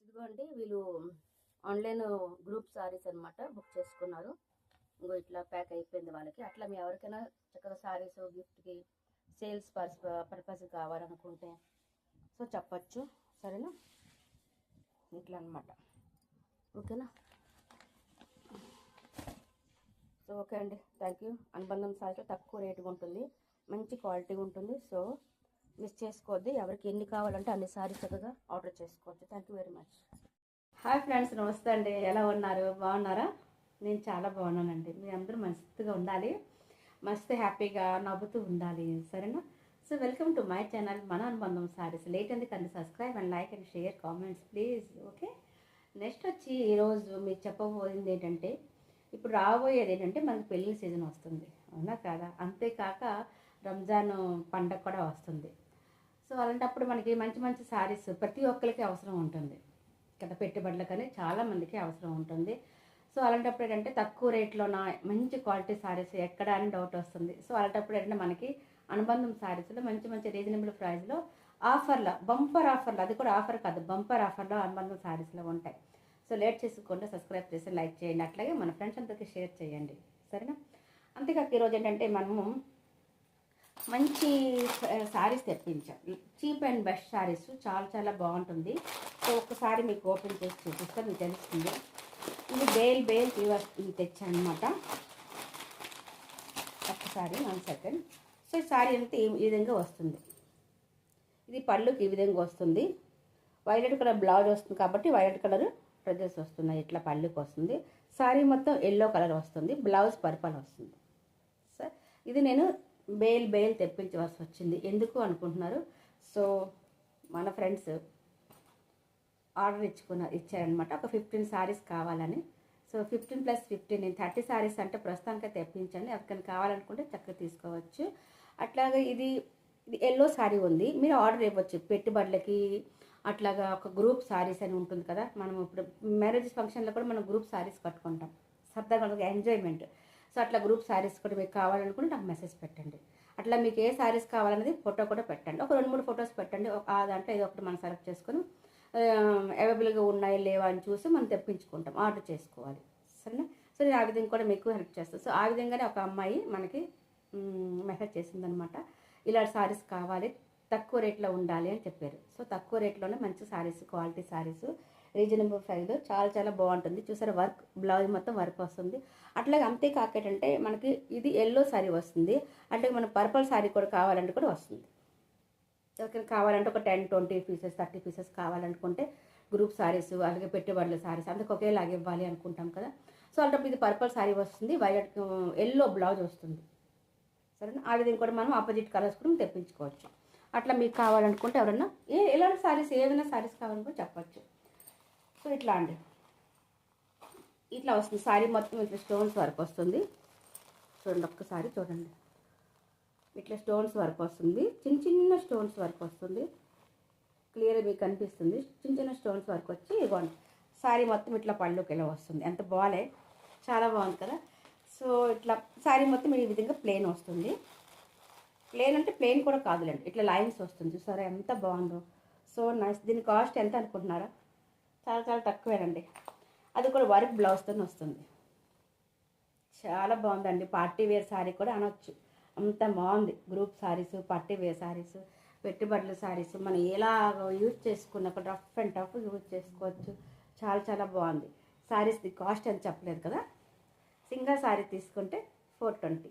ఇదిగోండి వీళ్ళు online group saris అనమాట బుక్ చేసుకున్నారు. ఇంకో ఇట్లా ప్యాక్ అయిపోయింది వాళ్ళకి. అట్లా మీ ఎవరికైనా చక్కగా సారీస్ గిఫ్ట్కి సేల్స్ పర్పస్ కావాలనుకుంటే సో చెప్పచ్చు. సరేనా? ఇట్లా అనమాట. ఓకేనా? సో ఓకే అండి, థ్యాంక్ యూ. అనుబంధం సారీలో తక్కువ రేటుగా ఉంటుంది, మంచి క్వాలిటీ ఉంటుంది. సో మిస్ చేసుకోవద్దు. ఎవరికి ఎన్ని కావాలంటే అన్ని సారీస్ చక్కగా ఆర్డర్ చేసుకోవచ్చు. Thank you very much. Hi friends, నమస్తే అండి. ఎలా ఉన్నారు? బాగున్నారా? నేను చాలా బాగున్నానండి. మీ అందరూ మస్తుగా ఉండాలి, మస్తు హ్యాపీగా నవ్వుతూ ఉండాలి. సరేనా? So welcome to my channel మన అనుబంధం సారీస్. లేట్ ఎందుకండి, subscribe and like and share comments please. Okay, next వచ్చి ఈరోజు మీకు చెప్పబోయింది ఏంటంటే, ఇప్పుడు రాబోయేది ఏంటంటే మనకి పెళ్ళి సీజన్ వస్తుంది, అవునా కాదా? అంతేకాక రంజాన్ పండగ కూడా వస్తుంది. సో అలాంటప్పుడు మనకి మంచి మంచి శారీస్ ప్రతి ఒక్కరికి అవసరం ఉంటుంది కదా, పెట్టుబడులకని చాలామందికి అవసరం ఉంటుంది. సో అలాంటప్పుడు ఏంటంటే తక్కువ రేట్లోన మంచి క్వాలిటీ శారీస్ ఎక్కడ అని డౌట్ వస్తుంది. సో అలాంటప్పుడు ఏంటంటే మనకి అనుబంధం శారీస్లో మంచి మంచి రీజనబుల్ ప్రైస్లో ఆఫర్లో, బంపర్ ఆఫర్లో, అది కూడా ఆఫర్ కాదు బంపర్ ఆఫర్లో అనుబంధం శారీస్లో ఉంటాయి. సో లేట్ చేసుకోండి, సబ్స్క్రైబ్ చేసి లైక్ చేయండి, అట్లాగే మన ఫ్రెండ్స్ అందరికీ షేర్ చేయండి. సరేనా? అంతేకాక ఈరోజు ఏంటంటే మనము మంచి శారీస్ తెప్పించాం, చీప్ అండ్ బెస్ట్ శారీస్, చాలా చాలా బాగుంటుంది. సో ఒకసారి మీకు ఓపెన్ చేసి చూపిస్తే మీకు తెలుస్తుంది. ఇది బేల్ ఫీవర్ తెచ్చాను అనమాట. ఒక్కసారి 1 సెకండ్. సో ఈ శారీ అంతా ఈ విధంగా వస్తుంది. ఇది పళ్ళుకి ఈ విధంగా వస్తుంది. వైలెట్ కలర్ బ్లౌజ్ వస్తుంది కాబట్టి వైలెట్ కలర్ డ్రెస్సెస్ వస్తున్నాయి. ఇట్లా పళ్ళుకి వస్తుంది. శారీ మొత్తం ఎల్లో కలర్ వస్తుంది, బ్లౌజ్ పర్పల్ వస్తుంది. సార్ ఇది నేను బేల్ తెప్పించవలసి వచ్చింది. ఎందుకు అనుకుంటున్నారు? సో మన ఫ్రెండ్స్ ఆర్డర్ ఇచ్చారనమాట, ఒక 15 శారీస్ కావాలని. సో 15+15 నేను 30 శారీస్ అంటే ప్రస్తుతానికి తెప్పించండి. ఎవరికైనా కావాలనుకుంటే చక్కగా తీసుకోవచ్చు. అట్లాగే ఇది ఎల్లో శారీ ఉంది, మీరు ఆర్డర్ ఇవ్వచ్చు పెట్టుబడులకి. అట్లాగా ఒక గ్రూప్ శారీస్ అని ఉంటుంది కదా, మనం ఇప్పుడు మ్యారేజ్ ఫంక్షన్లో కూడా మనం గ్రూప్ శారీస్ కట్టుకుంటాం సరదాగా, ఎంజాయ్మెంట్. సో అట్లా గ్రూప్ శారీస్ కూడా మీకు కావాలనుకుంటే నాకు మెసేజ్ పెట్టండి. అట్లా మీకు ఏ శారీస్ కావాలనేది ఫోటో కూడా పెట్టండి. ఒక 2-3 ఫొటోస్ పెట్టండి. ఆ దాంట్లో ఏదో ఒకటి మనం సెలెక్ట్ చేసుకొని అవైలబుల్గా ఉన్నాయి లేవా అని చూసి మనం తెప్పించుకుంటాం, ఆర్డర్ చేసుకోవాలి. సరేనా? సో నేను ఆ విధంగా కూడా మీకు హెల్ప్ చేస్తాను. సో ఆ విధంగానే ఒక అమ్మాయి మనకి మెసేజ్ చేసిందనమాట, ఇలాంటి శారీస్ కావాలి, తక్కువ రేట్లో ఉండాలి అని చెప్పారు. సో తక్కువ రేట్లోనే మంచి saris, quality saris, reasonable price, చాలా చాలా బాగుంటుంది. చూసారా, వర్క్ బ్లౌజ్ మొత్తం వర్క్ వస్తుంది. అట్లాగే అంతేకాకేటంటే మనకి ఇది ఎల్లో శారీ వస్తుంది, అంటే మన పర్పుల్ శారీ కూడా కావాలంటే కూడా వస్తుంది. ఎవరికైనా కావాలంటే ఒక 10-20 పీసెస్ 30 పీసెస్ కావాలనుకుంటే గ్రూప్ శారీస్, అలాగే పెట్టుబడుల శారీస్ అందుకు ఒకేలాగా ఇవ్వాలి అనుకుంటాం కదా. సో అలాంటప్పుడు ఇది పర్పుల్ శారీ వస్తుంది, వైలెట్ ఎల్లో బ్లౌజ్ వస్తుంది. సరేనా? ఆ విధంగా కూడా మనం ఆపోజిట్ కలర్స్ కూడా తెప్పించుకోవచ్చు. అట్లా మీకు కావాలనుకుంటే ఎవరన్నా ఎలాంటి శారీస్, ఏదైనా శారీస్ కావాలనుకుంటే చెప్పచ్చు. సో ఇట్లా అండి, ఇట్లా వస్తుంది శారీ మొత్తం. ఇట్లా స్టోన్స్ వర్క్ వస్తుంది. చూడండి, ఒక్కసారి చూడండి, ఇట్లా స్టోన్స్ వర్క్ వస్తుంది, చిన్న చిన్న స్టోన్స్ వర్క్ వస్తుంది. క్లియర్గా మీకు కనిపిస్తుంది, చిన్న చిన్న స్టోన్స్ వర్క్ వచ్చి ఇవ్వండి. శారీ మొత్తం ఇట్లా పళ్ళుకి ఇలా వస్తుంది. ఎంత బాగాలే, చాలా బాగుంది కదా. సో ఇట్లా శారీ మొత్తం ఈ విధంగా ప్లెయిన్ వస్తుంది. ప్లెయిన్ అంటే ప్లెయిన్ కూడా కాదులేండి, ఇట్లా లైన్స్ వస్తుంది. చూసారా ఎంత బాగుందో. So nice. దీని కాస్ట్ ఎంత అనుకుంటున్నారా? చాలా చాలా తక్కువేనండి. అది కూడా వర్క్ బ్లౌజ్తో వస్తుంది. చాలా బాగుందండి. పార్టీ వేర్ శారీ కూడా అనొచ్చు, అంత బాగుంది. Group saris, party wear saris, పెట్టుబడుల శారీస్ మనం ఎలా యూజ్ చేసుకున్న ఒక రఫ్ అండ్ టఫ్ యూజ్ చేసుకోవచ్చు. చాలా చాలా బాగుంది. శారీస్ కాస్ట్ అని చెప్పలేదు కదా. సింగిల్ శారీ తీసుకుంటే 420.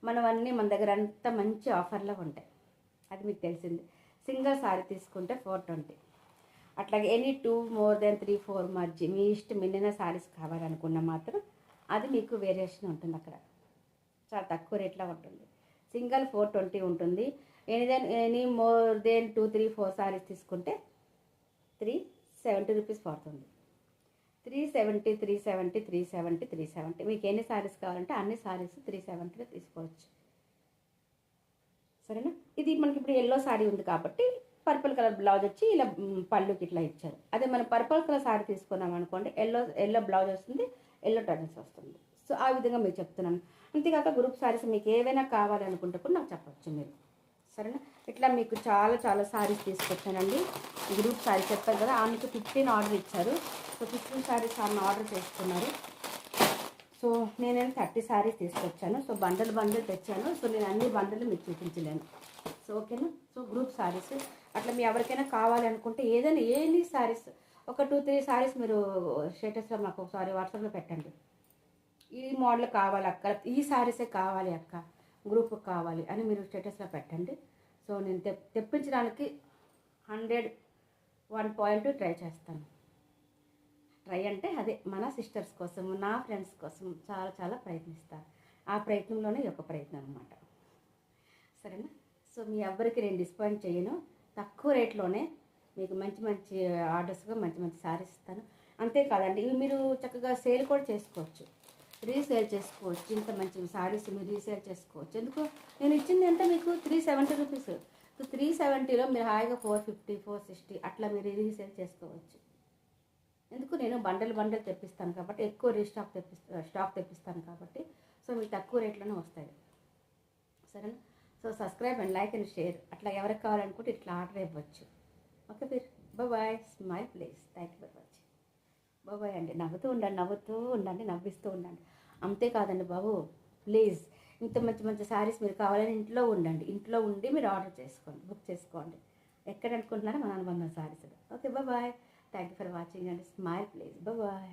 మనం అన్నీ మన దగ్గర అంత మంచి ఆఫర్లో ఉంటాయి, అది మీకు తెలిసింది. సింగిల్ శారీ తీసుకుంటే 420. అట్లాగే ఎనీ 2 more than 3-4 మర్జీ మీ ఇష్టం మిన్న శారీస్ కావాలనుకున్న మాత్రం అది మీకు వేరియేషన్ ఉంటుంది. అక్కడ చాలా తక్కువ రేట్లో ఉంటుంది. సింగిల్ 420 ఉంటుంది. ఎనీ మోర్ దెన్ 2-3-4 శారీస్ తీసుకుంటే 370 రూపీస్ పడుతుంది. 370 మీకు ఎన్ని శారీస్ కావాలంటే అన్ని శారీస్ 370లో తీసుకోవచ్చు. సరేనా? ఇది మనకి ఇప్పుడు ఎల్లో శారీ ఉంది కాబట్టి పర్పుల్ కలర్ బ్లౌజ్ వచ్చి ఇలా పళ్ళుకి ఇట్లా ఇచ్చారు. అదే మనం పర్పుల్ కలర్ శారీ తీసుకున్నాం అనుకోండి, ఎల్లో బ్లౌజ్ వస్తుంది, ఎల్లో టర్న్స్ వస్తుంది. సో ఆ విధంగా మీకు చెప్తున్నాను. అంతేకాక గ్రూప్ శారీస్ మీకు ఏవైనా కావాలనుకుంటే కూడా నాకు చెప్పచ్చు మీరు. సరేనా. ఇట్లా మీకు చాలా చాలా సారీస్ తీసుకొచ్చానండి. గ్రూప్ సారీ చెప్పారు కదా, ఆమెకు 15 ఆర్డర్ ఇచ్చారు. సో 15 సారీస్ ఆమె ఆర్డర్ చేసుకున్నారు. సో నేనేమో 30 సారీస్ తీసుకొచ్చాను. సో బండలు తెచ్చాను. సో నేను అన్ని బండలు మీకు చూపించలేను. సో ఓకేనా. సో గ్రూప్ సారీస్ అట్లా మీ ఎవరికైనా కావాలి అనుకుంటే ఏదైనా ఎనీ సారీస్ ఒక 2-3 సారీస్ మీరు స్టేటస్లో మాకు ఒకసారి వాట్సాప్లో పెట్టండి. ఈ మోడల్ కావాలి అక్క, ఈ సారీసే కావాలి అక్క, గ్రూప్కి కావాలి అని మీరు స్టేటస్లో పెట్టండి. సో నేను తెప్పించడానికి 101% ట్రై చేస్తాను. ట్రై అంటే అదే మన సిస్టర్స్ కోసం, నా ఫ్రెండ్స్ కోసం చాలా చాలా ప్రయత్నిస్తాను. ఆ ప్రయత్నంలోనే ఈ యొక్క ప్రయత్నం అనమాట. సరేనా. సో మీ ఎవ్వరికి నేను డిస్పాయింట్ చేయను. తక్కువ రేట్లోనే మీకు మంచి మంచి ఆర్డర్స్గా మంచి మంచి సారీస్ ఇస్తాను. అంతేకాదండి, ఇవి మీరు చక్కగా సేల్ కూడా చేసుకోవచ్చు, రీసేల్ చేసుకోవచ్చు. ఇంత మంచి సారీస్ మీరు రీసేల్ చేసుకోవచ్చు. ఎందుకు నేను ఇచ్చింది ఎంత మీకు 370 రూపీస్. సో 370లో మీరు హాయిగా 450, 460 అట్లా మీరు రీసేల్ చేసుకోవచ్చు. ఎందుకు నేను బండలు తెప్పిస్తాను కాబట్టి, ఎక్కువ స్టాక్ తెప్పిస్తాను కాబట్టి, సో మీకు తక్కువ రేట్లోనే వస్తాయి. సరేనా. So subscribe and like and share అట్లా ఎవరికి కావాలనుకుంటే ఇట్లా ఆర్డర్ ఇవ్వచ్చు. ఓకే ఫిర్ bye. Smile please. Thank you for watching. Bye అండి. నవ్వుతూ ఉండండి, నవ్విస్తూ ఉండండి. అంతేకాదండి బాబు, ప్లీజ్ ఇంత మంచి మంచి శారీస్ మీరు కావాలని ఇంట్లో ఉండి మీరు ఆర్డర్ చేసుకోండి, బుక్ చేసుకోండి. ఎక్కడ అనుకుంటున్నారో మన అనుబంధం saris. Okay bye. Thank you for watching and smile please. Bye.